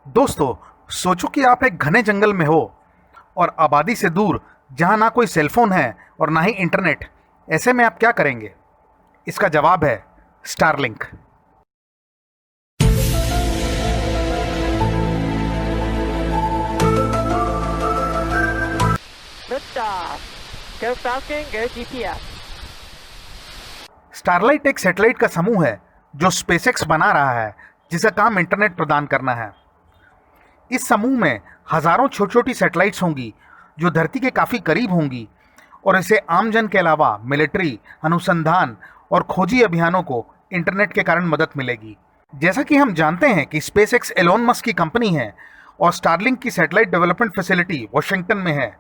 दोस्तों, सोचो कि आप एक घने जंगल में हो और आबादी से दूर, जहां ना कोई सेलफोन है और ना ही इंटरनेट। ऐसे में आप क्या करेंगे? इसका जवाब है Starlink. Liftoff. Go Falcon, go GPS. Starlight एक सैटेलाइट का समूह है जो स्पेसएक्स बना रहा है, जिसका काम इंटरनेट प्रदान करना है। इस समूह में हजारों छोटी छोटी सैटेलाइट्स होंगी जो धरती के काफ़ी करीब होंगी और इसे आमजन के अलावा मिलिट्री, अनुसंधान और खोजी अभियानों को इंटरनेट के कारण मदद मिलेगी। जैसा कि हम जानते हैं कि स्पेसएक्स एलोन मस्क की कंपनी है और स्टारलिंक की सैटेलाइट डेवलपमेंट फैसिलिटी वॉशिंगटन में है।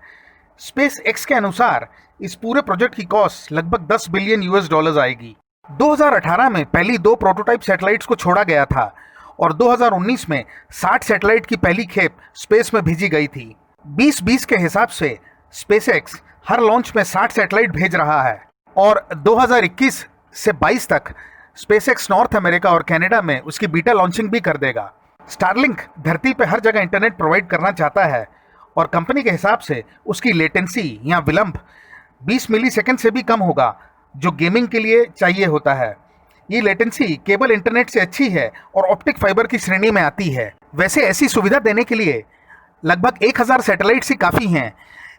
स्पेस एक्स के अनुसार इस पूरे प्रोजेक्ट की कॉस्ट लगभग 10 बिलियन यूएस डॉलर्स आएगी। 2018 में पहली 2 प्रोटोटाइप सैटेलाइट्स को छोड़ा गया था और 2019 में 60 सैटेलाइट की पहली खेप स्पेस में भेजी गई थी। 2020 के हिसाब से स्पेसएक्स हर लॉन्च में 60 सैटेलाइट भेज रहा है और 2021 से 22 तक स्पेसएक्स नॉर्थ अमेरिका और कनाडा में उसकी बीटा लॉन्चिंग भी कर देगा। स्टारलिंक धरती पर हर जगह इंटरनेट प्रोवाइड करना चाहता है और कंपनी के हिसाब से उसकी लेटेंसी या विलंब 20 मिलीसेकंड से भी कम होगा, जो गेमिंग के लिए चाहिए होता है। ये लेटेंसी केबल इंटरनेट से अच्छी है और ऑप्टिक फाइबर की श्रेणी में आती है। वैसे ऐसी सुविधा देने के लिए लगभग 1000 सैटेलाइट्स ही काफ़ी हैं,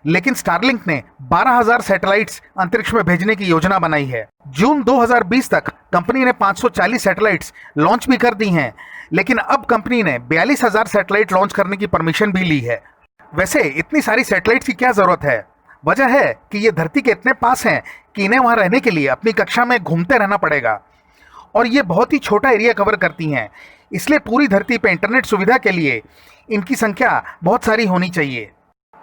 लेकिन स्टारलिंक ने 12000 सैटेलाइट्स अंतरिक्ष में भेजने की योजना बनाई है। जून 2020 तक कंपनी ने 540 सैटेलाइट्स लॉन्च भी कर दी हैं, लेकिन अब कंपनी ने 42000 सैटेलाइट लॉन्च करने की परमिशन भी ली है। वैसे इतनी सारी सैटेलाइट्स की क्या ज़रूरत है? वजह है कि ये धरती के इतने पास हैं कि इन्हें वहाँ रहने के लिए अपनी कक्षा में घूमते रहना पड़ेगा और ये बहुत ही छोटा एरिया कवर करती हैं, इसलिए पूरी धरती पर इंटरनेट सुविधा के लिए इनकी संख्या बहुत सारी होनी चाहिए।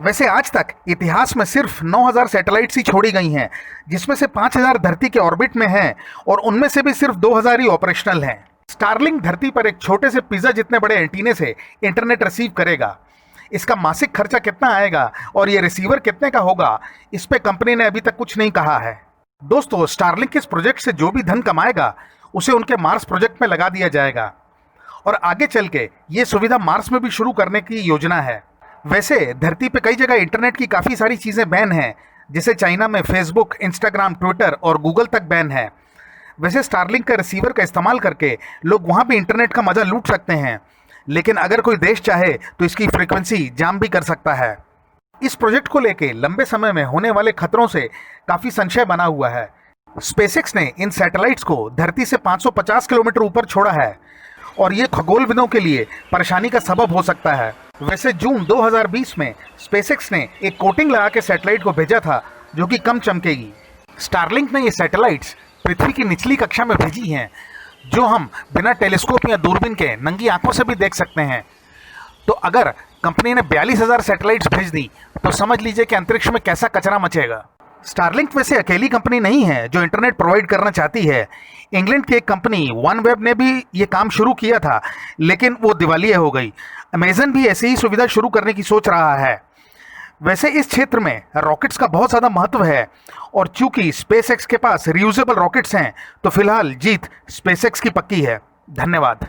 वैसे आज तक इतिहास में सिर्फ 9000 सैटेलाइट्स ही छोड़ी गई हैं, जिसमें से 5000 धरती के ऑर्बिट में हैं और उनमें से भी सिर्फ 2000 ही ऑपरेशनल हैं। स्टारलिंक धरती पर एक छोटे से पिज़्ज़ा जितने बड़े एंटीने से इंटरनेट रिसीव करेगा। इसका मासिक खर्चा कितना आएगा और ये रिसीवर कितने का होगा, इस पे कंपनी ने अभी तक कुछ नहीं कहा है। दोस्तों, स्टारलिंक इस प्रोजेक्ट से जो भी धन कमाएगा उसे उनके मार्स प्रोजेक्ट में लगा दिया जाएगा और आगे चल के ये सुविधा मार्स में भी शुरू करने की योजना है। वैसे धरती पे कई जगह इंटरनेट की काफ़ी सारी चीज़ें बैन हैं, जैसे चाइना में फेसबुक, इंस्टाग्राम, ट्विटर और गूगल तक बैन है। वैसे स्टारलिंक का रिसीवर का इस्तेमाल करके लोग वहाँ भी इंटरनेट का मज़ा लूट सकते हैं, लेकिन अगर कोई देश चाहे तो इसकी फ्रीक्वेंसी जाम भी कर सकता है। इस प्रोजेक्ट को लेके लंबे समय में होने वाले खतरों से काफ़ी संशय बना हुआ है। स्पेसएक्स ने इन सैटेलाइट्स को धरती से 550 किलोमीटर ऊपर छोड़ा है और ये खगोलविदों के लिए परेशानी का सबब हो सकता है। वैसे जून 2020 में स्पेसएक्स ने एक कोटिंग लगा के सैटेलाइट को भेजा था जो कि कम चमकेगी। स्टारलिंक ने ये सैटेलाइट्स पृथ्वी की निचली कक्षा में भेजी हैं, जो हम बिना टेलीस्कोप या दूरबीन के नंगी आंखों से भी देख सकते हैं। तो अगर कंपनी ने 42000 सैटेलाइट्स भेज दी तो समझ लीजिए कि अंतरिक्ष में कैसा कचरा मचेगा। स्टारलिंक वैसे अकेली कंपनी नहीं है जो इंटरनेट प्रोवाइड करना चाहती है। इंग्लैंड की एक कंपनी OneWeb ने भी ये काम शुरू किया था, लेकिन वो दिवालिया हो गई। अमेजन भी ऐसी ही सुविधा शुरू करने की सोच रहा है। वैसे इस क्षेत्र में रॉकेट्स का बहुत ज़्यादा महत्व है और चूंकि स्पेसएक्स के पास रियूजेबल रॉकेट्स हैं, तो फिलहाल जीत स्पेसएक्स की पक्की है। धन्यवाद।